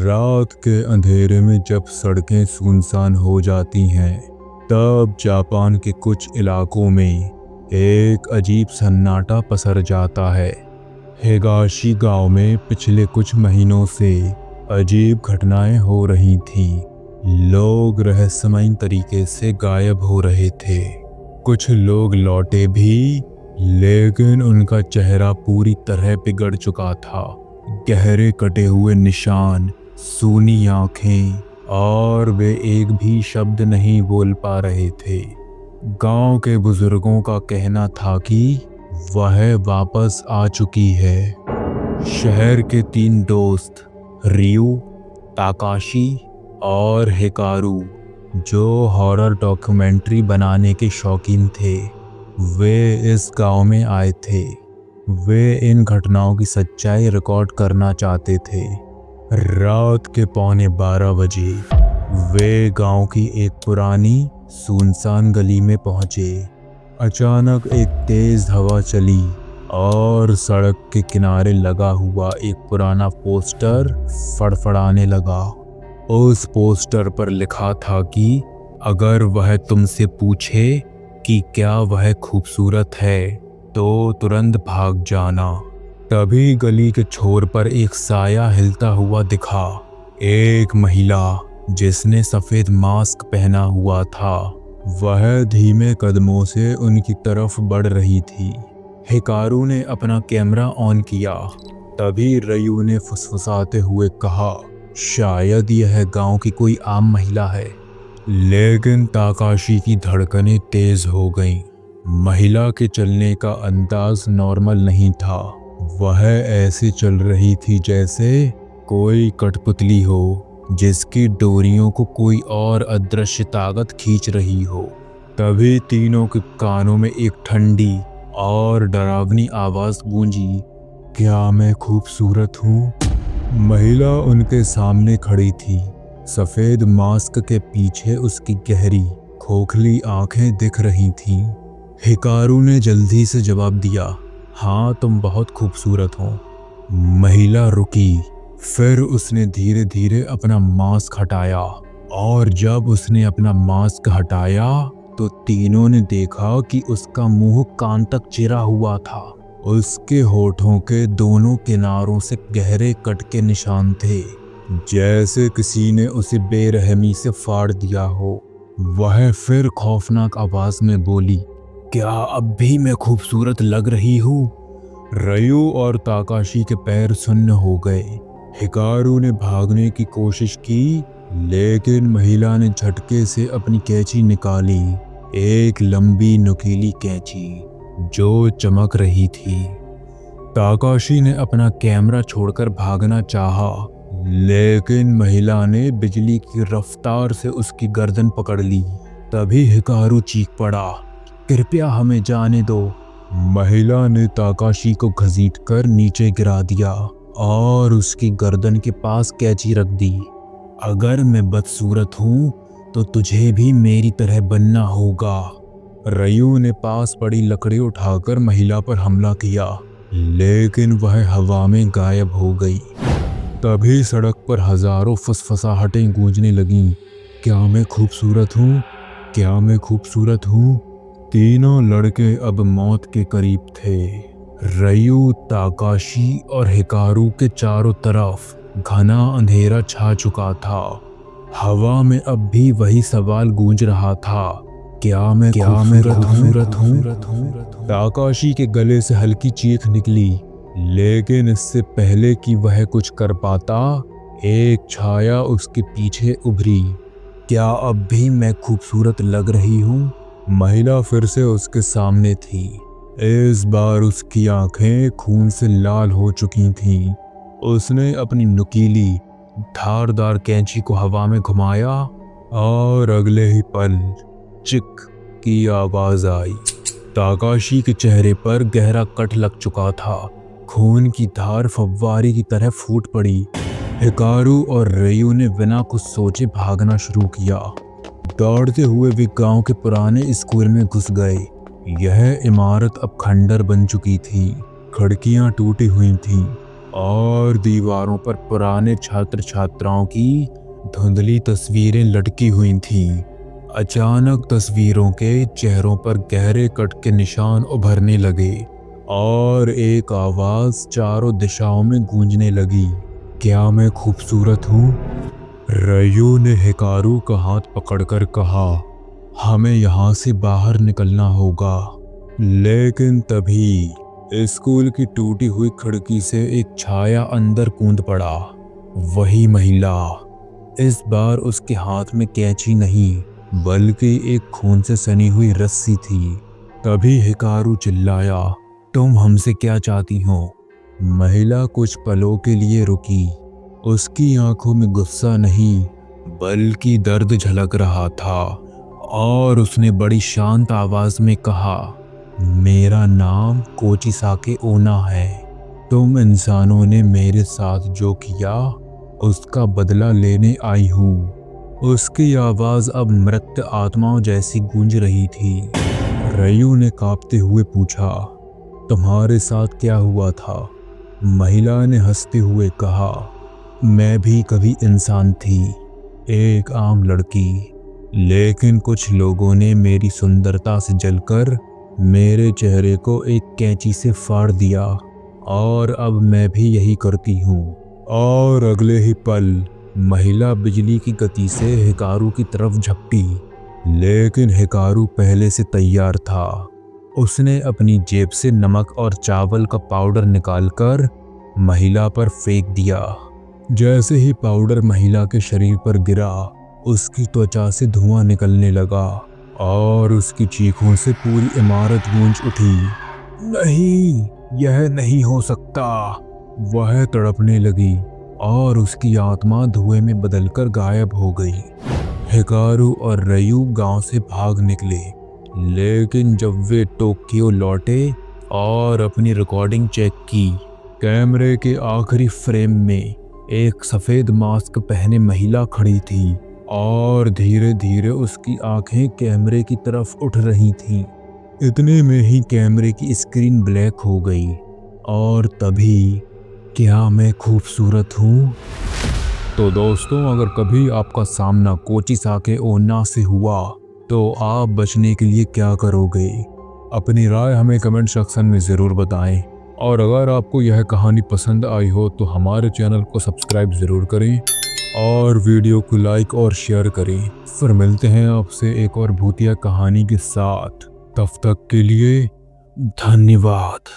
रात के अंधेरे में जब सड़कें सुनसान हो जाती हैं, तब जापान के कुछ इलाकों में एक अजीब सन्नाटा पसर जाता है। हिगाशी गांव में पिछले कुछ महीनों से अजीब घटनाएं हो रही थीं। लोग रहस्यमय तरीके से गायब हो रहे थे। कुछ लोग लौटे भी, लेकिन उनका चेहरा पूरी तरह बिगड़ चुका था। गहरे कटे हुए निशान, सूनी आंखें, और वे एक भी शब्द नहीं बोल पा रहे थे। गांव के बुजुर्गों का कहना था कि वह वापस आ चुकी है। शहर के 3 दोस्त, रियू, ताकाशी और हिकारू, जो हॉरर डॉक्यूमेंट्री बनाने के शौकीन थे, वे इस गांव में आए थे। वे इन घटनाओं की सच्चाई रिकॉर्ड करना चाहते थे। रात के 11:15 बजे वे गांव की एक पुरानी सुनसान गली में पहुंचे। अचानक एक तेज हवा चली और सड़क के किनारे लगा हुआ एक पुराना पोस्टर फड़फड़ाने लगा। उस पोस्टर पर लिखा था कि अगर वह तुमसे पूछे कि क्या वह खूबसूरत है, तो तुरंत भाग जाना। तभी गली के छोर पर एक साया हिलता हुआ दिखा। एक महिला जिसने सफेद मास्क पहना हुआ था, वह धीमे कदमों से उनकी तरफ बढ़ रही थी। हिकारू ने अपना कैमरा ऑन किया। तभी रयू ने फुसफुसाते हुए कहा, शायद यह गांव की कोई आम महिला है। लेकिन ताकाशी की धड़कनें तेज हो गईं। महिला के चलने का अंदाज नॉर्मल नहीं था। वह ऐसे चल रही थी जैसे कोई कठपुतली हो, जिसकी डोरियों को कोई और अदृश्य ताकत खींच रही हो। तभी तीनों के कानों में एक ठंडी और डरावनी आवाज गूंजी, क्या मैं खूबसूरत हूँ? महिला उनके सामने खड़ी थी। सफेद मास्क के पीछे उसकी गहरी, खोखली आंखें दिख रही थीं। हिकारू ने जल्दी से जवाब दिया, हाँ, तुम बहुत खूबसूरत हो। महिला रुकी, फिर उसने धीरे धीरे अपना मास्क हटाया, और जब उसने अपना मास्क हटाया तो तीनों ने देखा कि उसका मुंह कान तक चिरा हुआ था। उसके होठों के दोनों किनारों से गहरे कट के निशान थे, जैसे किसी ने उसे बेरहमी से फाड़ दिया हो। वह फिर खौफनाक आवाज में बोली, क्या अब भी मैं खूबसूरत लग रही हूँ? रयू और ताकाशी के पैर सुन्न हो गए। हिकारू ने भागने की कोशिश की, लेकिन महिला ने झटके से अपनी कैंची निकाली। एक लंबी नुकीली कैंची जो चमक रही थी। ताकाशी ने अपना कैमरा छोड़कर भागना चाहा, लेकिन महिला ने बिजली की रफ्तार से उसकी गर्दन पकड़ ली। तभी हिकारू चीख पड़ा, कृपया हमें जाने दो। महिला ने ताकाशी को घसीटकर नीचे गिरा दिया और उसकी गर्दन के पास कैंची रख दी। अगर मैं बदसूरत हूँ तो तुझे भी मेरी तरह बनना होगा। रयू ने पास पड़ी लकड़ी उठाकर महिला पर हमला किया, लेकिन वह हवा में गायब हो गई। तभी सड़क पर हजारों फुसफुसाहटें गूंजने लगीं, क्या मैं खूबसूरत हूँ? क्या मैं खूबसूरत हूँ? तीनों लड़के अब मौत के करीब थे। रयू, ताकाशी और हिकारू के चारों तरफ घना अंधेरा छा चुका था। हवा में अब भी वही सवाल गूंज रहा था, क्या मैं खूबसूरत हूँ? ताकाशी के गले से हल्की चीख निकली, लेकिन इससे पहले कि वह कुछ कर पाता, एक छाया उसके पीछे उभरी। क्या अब भी मैं खूबसूरत लग रही हूँ? महिला फिर से उसके सामने थी। इस बार उसकी आंखें खून से लाल हो चुकी थीं। उसने अपनी नुकीली, धारदार कैंची को हवा में घुमाया और अगले ही पल चिक की आवाज आई। ताकाशी के चेहरे पर गहरा कट लग चुका था। खून की धार फव्वारे की तरह फूट पड़ी। हिकारू और रयू ने बिना कुछ सोचे भागना शुरू किया। दौड़ते हुए वे गांव के पुराने स्कूल में घुस गए। यह इमारत अब खंडर बन चुकी थी। खिड़कियां टूटी हुई थीं और दीवारों पर पुराने छात्र छात्राओं की धुंधली तस्वीरें लटकी हुई थीं। अचानक तस्वीरों के चेहरों पर गहरे कट के निशान उभरने लगे और एक आवाज चारों दिशाओं में गूंजने लगी, क्या मैं खूबसूरत हूँ? रयू ने हिकारू का हाथ पकड़कर कहा, हमें यहाँ से बाहर निकलना होगा। लेकिन तभी स्कूल की टूटी हुई खिड़की से एक छाया अंदर कूद पड़ा। वही महिला। इस बार उसके हाथ में कैंची नहीं बल्कि एक खून से सनी हुई रस्सी थी। तभी हिकारू चिल्लाया, तुम हमसे क्या चाहती हो? महिला कुछ पलों के लिए रुकी। उसकी आंखों में गुस्सा नहीं बल्कि दर्द झलक रहा था और उसने बड़ी शांत आवाज में कहा, मेरा नाम कोचिसाके ओना है। तुम इंसानों ने मेरे साथ जो किया उसका बदला लेने आई हूँ। उसकी आवाज अब मृत आत्माओं जैसी गूंज रही थी। रयू ने कांपते हुए पूछा, तुम्हारे साथ क्या हुआ था? महिला ने हंसते हुए कहा, मैं भी कभी इंसान थी, एक आम लड़की। लेकिन कुछ लोगों ने मेरी सुंदरता से जलकर मेरे चेहरे को एक कैंची से फाड़ दिया और अब मैं भी यही करती हूँ। और अगले ही पल महिला बिजली की गति से हिकारू की तरफ झपटी। लेकिन हिकारू पहले से तैयार था। उसने अपनी जेब से नमक और चावल का पाउडर निकालकर महिला पर फेंक दिया। जैसे ही पाउडर महिला के शरीर पर गिरा, उसकी त्वचा से धुआं निकलने लगा और उसकी चीखों से पूरी इमारत गूंज उठी। नहीं, यह नहीं हो सकता। वह तड़पने लगी और उसकी आत्मा धुएं में बदलकर गायब हो गई। हिकारू और रयू गांव से भाग निकले, लेकिन जब वे टोक्यो लौटे और अपनी रिकॉर्डिंग चेक की, कैमरे के आखिरी फ्रेम में एक सफेद मास्क पहने महिला खड़ी थी और धीरे धीरे उसकी आंखें कैमरे की तरफ उठ रही थीं। इतने में ही कैमरे की स्क्रीन ब्लैक हो गई और तभी, क्या मैं खूबसूरत हूँ? तो दोस्तों, अगर कभी आपका सामना कोचिसाके ओना से हुआ तो आप बचने के लिए क्या करोगे? अपनी राय हमें कमेंट सेक्शन में ज़रूर बताएं। और अगर आपको यह कहानी पसंद आई हो तो हमारे चैनल को सब्सक्राइब ज़रूर करें और वीडियो को लाइक और शेयर करें। फिर मिलते हैं आपसे एक और भूतिया कहानी के साथ। तब तक के लिए धन्यवाद।